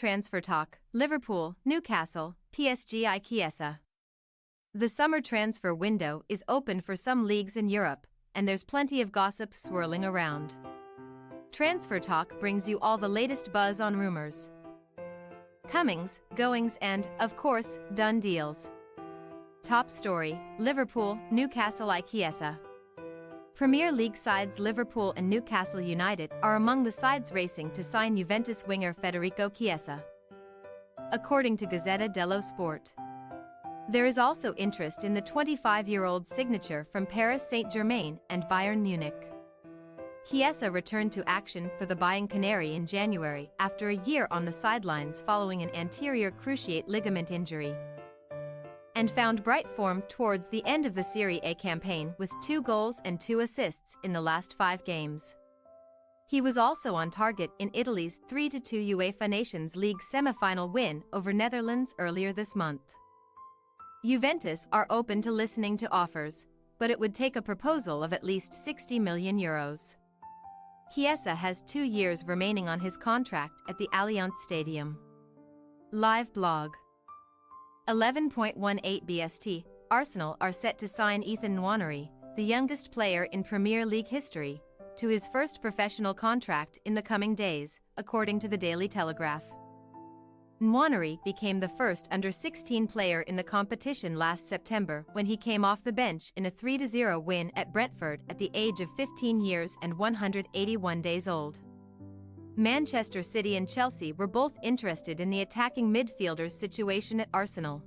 transfer talk: Liverpool, Newcastle, PSG, Chiesa. The summer transfer window is open for some leagues in Europe, and there's plenty of gossip swirling around. Transfer Talk brings you all the latest buzz on rumors, comings, goings, and, of course, done deals. Top story: Liverpool, Newcastle, Chiesa. Premier League sides Liverpool and Newcastle United are among the sides racing to sign Juventus winger Federico Chiesa, according to Gazzetta dello Sport. There is also interest in the 25-year-old signature from Paris Saint-Germain and Bayern Munich. Chiesa returned to action for the Bayern Canary in January after a year on the sidelines following an anterior cruciate ligament injury, and found bright form towards the end of the Serie A campaign with 2 goals and 2 assists in the last 5 games. He was also on target in Italy's 3-2 UEFA Nations League semi-final win over Netherlands earlier this month. Juventus are open to listening to offers, but it would take a proposal of at least €60 million. Chiesa has 2 years remaining on his contract at the Allianz Stadium. Live blog. 11.18 BST, Arsenal are set to sign Ethan Nwaneri, the youngest player in Premier League history, to his first professional contract in the coming days, according to the Daily Telegraph. Nwaneri became the first under-16 player in the competition last September when he came off the bench in a 3-0 win at Brentford at the age of 15 years and 181 days old. Manchester City and Chelsea were both interested in the attacking midfielder's situation at Arsenal,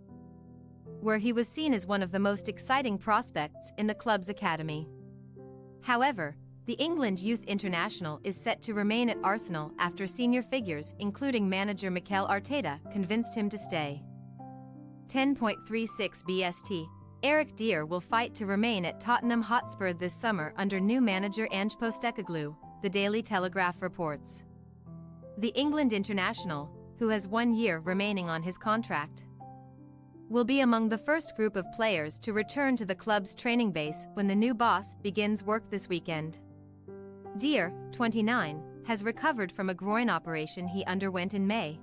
where he was seen as one of the most exciting prospects in the club's academy. However, the England youth international is set to remain at Arsenal after senior figures including manager Mikel Arteta convinced him to stay. 10.36 BST, Eric Dier will fight to remain at Tottenham Hotspur this summer under new manager Ange Postecoglou, the Daily Telegraph reports. The England international, who has 1 year remaining on his contract, will be among the first group of players to return to the club's training base when the new boss begins work this weekend. Dier, 29, has recovered from a groin operation he underwent in May,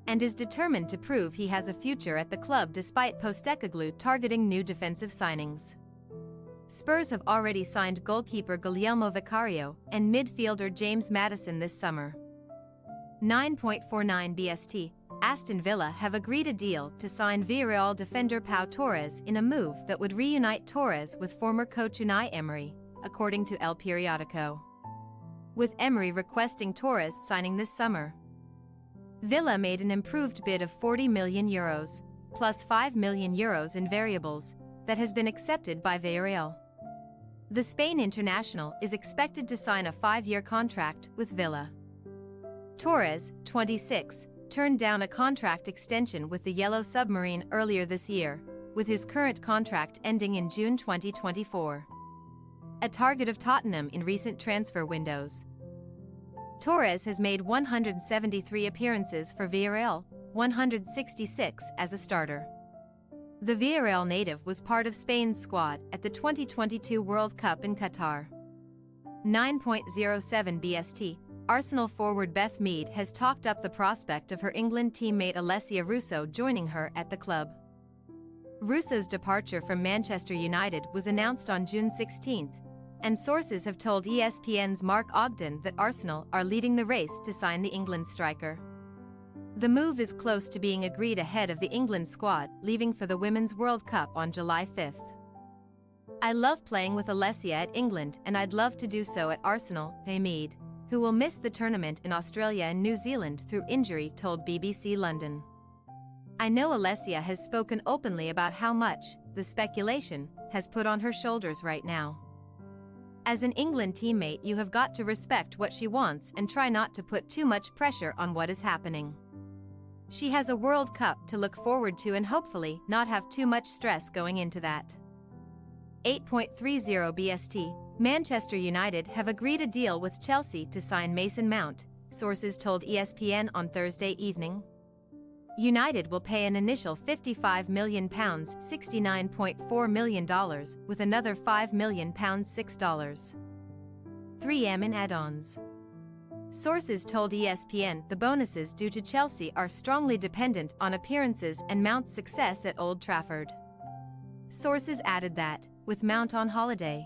and is determined to prove he has a future at the club despite Postecoglou targeting new defensive signings. Spurs have already signed goalkeeper Guglielmo Vicario and midfielder James Maddison this summer. 9.49 BST, Aston Villa have agreed a deal to sign Villarreal defender Pau Torres in a move that would reunite Torres with former coach Unai Emery, according to El Periodico, with Emery requesting Torres signing this summer. Villa made an improved bid of €40 million, plus €5 million in variables, that has been accepted by Villarreal. The Spain international is expected to sign a 5-year contract with Villa. Torres, 26, turned down a contract extension with the Yellow Submarine earlier this year, with his current contract ending in June 2024. A target of Tottenham in recent transfer windows, Torres has made 173 appearances for Villarreal, 166 as a starter. The Villarreal native was part of Spain's squad at the 2022 World Cup in Qatar. 9.07 BST, Arsenal forward Beth Mead has talked up the prospect of her England teammate Alessia Russo joining her at the club. Russo's departure from Manchester United was announced on June 16, and sources have told ESPN's Mark Ogden that Arsenal are leading the race to sign the England striker. The move is close to being agreed ahead of the England squad leaving for the Women's World Cup on July 5. "I love playing with Alessia at England and I'd love to do so at Arsenal," Mead, who will miss the tournament in Australia and New Zealand through injury, told BBC London. "I know Alessia has spoken openly about how much, the speculation, has put on her shoulders right now. As an England teammate you have got to respect what she wants and try not to put too much pressure on what is happening. She has a World Cup to look forward to and hopefully not have too much stress going into that." 8.30 BST, Manchester United have agreed a deal with Chelsea to sign Mason Mount, sources told ESPN on Thursday evening. United will pay an initial £55 million $69.4 million, with another £5 million $6.3 million in add-ons. Sources told ESPN the bonuses due to Chelsea are strongly dependent on appearances and Mount's success at Old Trafford. Sources added that, with Mount on holiday,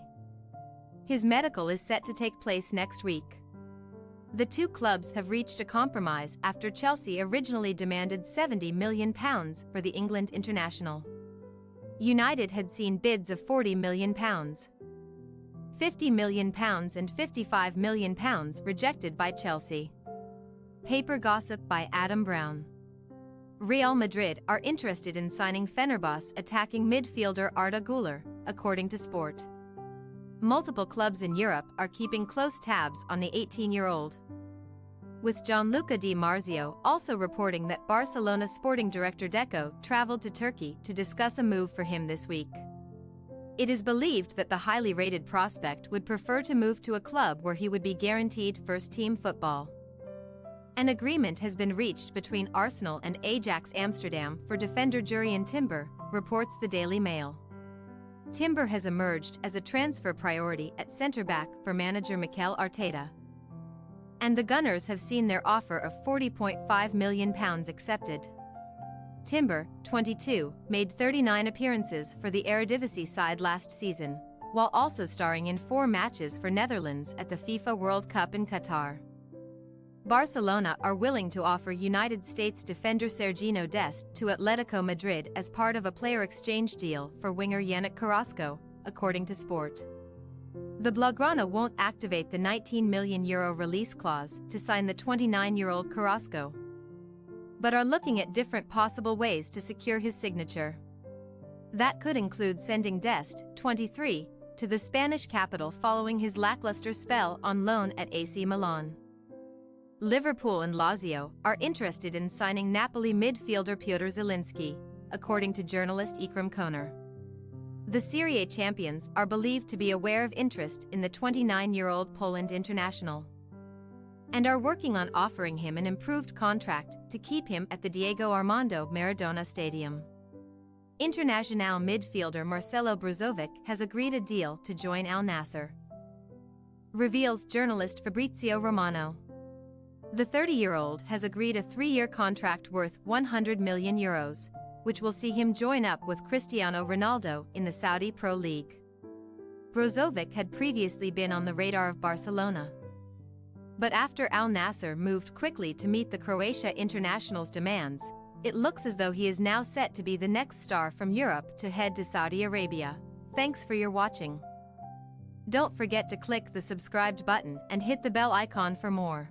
his medical is set to take place next week. The two clubs have reached a compromise after Chelsea originally demanded £70 million for the England international. United had seen bids of £40 million, £50 million and £55 million rejected by Chelsea. Paper gossip by Adam Brown. Real Madrid are interested in signing Fenerbahce attacking midfielder Arda Güler, according to Sport. Multiple clubs in Europe are keeping close tabs on the 18-year-old, with Gianluca Di Marzio also reporting that Barcelona sporting director Deco traveled to Turkey to discuss a move for him this week. It is believed that the highly rated prospect would prefer to move to a club where he would be guaranteed first-team football. An agreement has been reached between Arsenal and Ajax Amsterdam for defender Jurrien Timber, reports the Daily Mail. Timber has emerged as a transfer priority at centre-back for manager Mikel Arteta, and the Gunners have seen their offer of £40.5 million accepted. Timber, 22, made 39 appearances for the Eredivisie side last season, while also starring in 4 matches for Netherlands at the FIFA World Cup in Qatar. Barcelona are willing to offer United States defender Sergiño Dest to Atletico Madrid as part of a player exchange deal for winger Yannick Carrasco, according to Sport. The Blaugrana won't activate the €19 million release clause to sign the 29-year-old Carrasco, but are looking at different possible ways to secure his signature. That could include sending Dest, 23, to the Spanish capital following his lackluster spell on loan at AC Milan. Liverpool and Lazio are interested in signing Napoli midfielder Piotr Zielinski, according to journalist Ikram Koner. The Serie A champions are believed to be aware of interest in the 29-year-old Poland international, and are working on offering him an improved contract to keep him at the Diego Armando Maradona Stadium. Internazionale midfielder Marcelo Brozovic has agreed a deal to join Al Nassr, reveals journalist Fabrizio Romano. The 30-year-old has agreed a 3-year contract worth €100 million, which will see him join up with Cristiano Ronaldo in the Saudi Pro League. Brozovic had previously been on the radar of Barcelona, but after Al Nassr moved quickly to meet the Croatia international's demands, it looks as though he is now set to be the next star from Europe to head to Saudi Arabia. Thanks for your watching. Don't forget to click the subscribed button and hit the bell icon for more.